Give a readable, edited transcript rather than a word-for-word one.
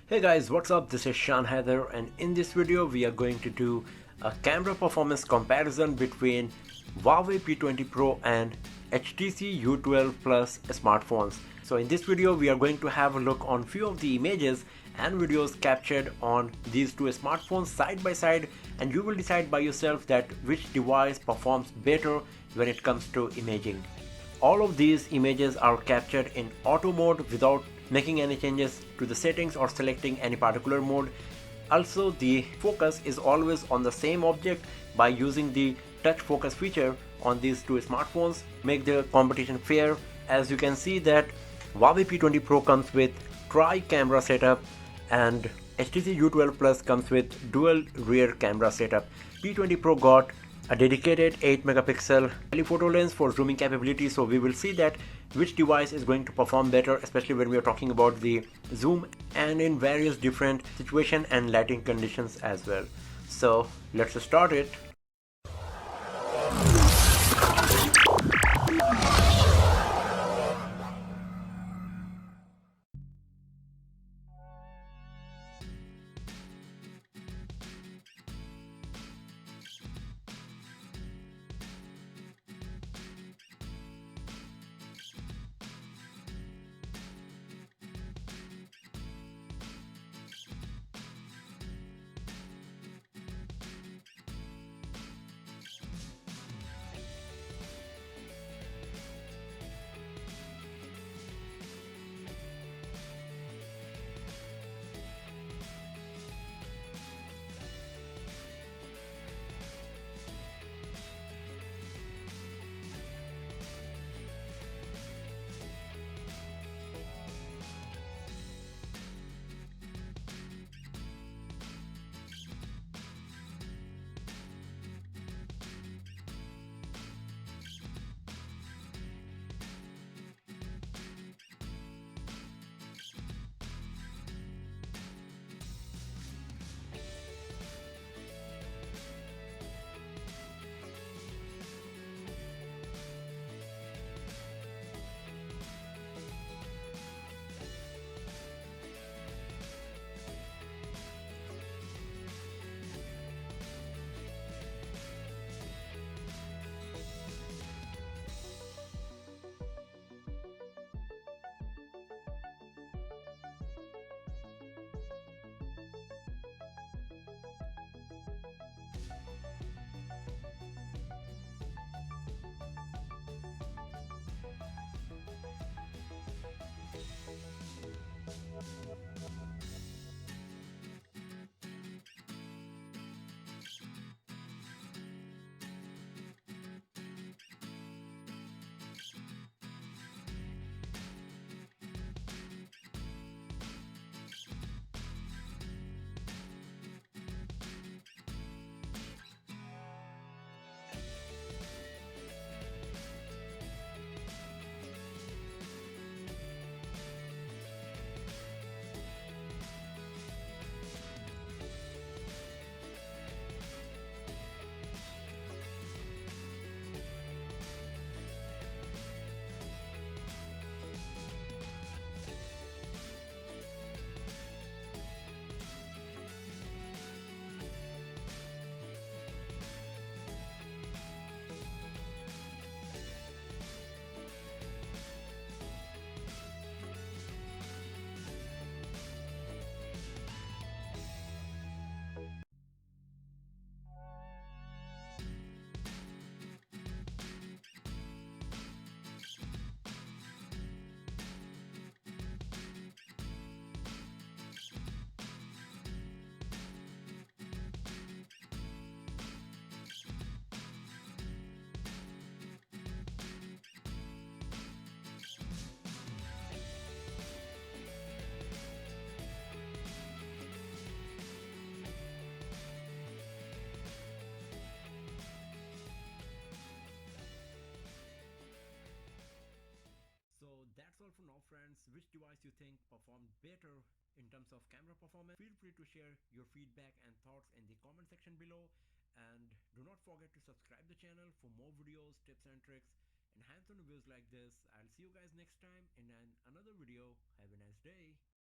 Hey guys, what's up? This is Shan Heather, and in this video we are going to do a camera performance comparison between Huawei P20 Pro and HTC U12 Plus smartphones. So in this video we are going to have a look on few of the images and videos captured on these two smartphones side by side, and you will decide by yourself that which device performs better when it comes to imaging. All of these images are captured in auto mode without making any changes to the settings or selecting any particular mode. Also, the focus is always on the same object by using the touch focus feature on these two smartphones, make the competition fair. As you can see that Huawei P20 Pro comes with tri-camera setup and HTC U12 Plus comes with dual rear camera setup. P20 Pro got a dedicated 8 megapixel telephoto lens for zooming capability, so we will see that which device is going to perform better, especially when we are talking about the zoom and in various different situation and lighting conditions as well. So let's start it. That's all for now, friends. Which device you think performed better in terms of camera performance? Feel free to share your feedback and thoughts in the comment section below, and do not forget to subscribe the channel for more videos, tips and tricks and hands-on reviews like this. I'll see you guys next time in another video. Have a nice day.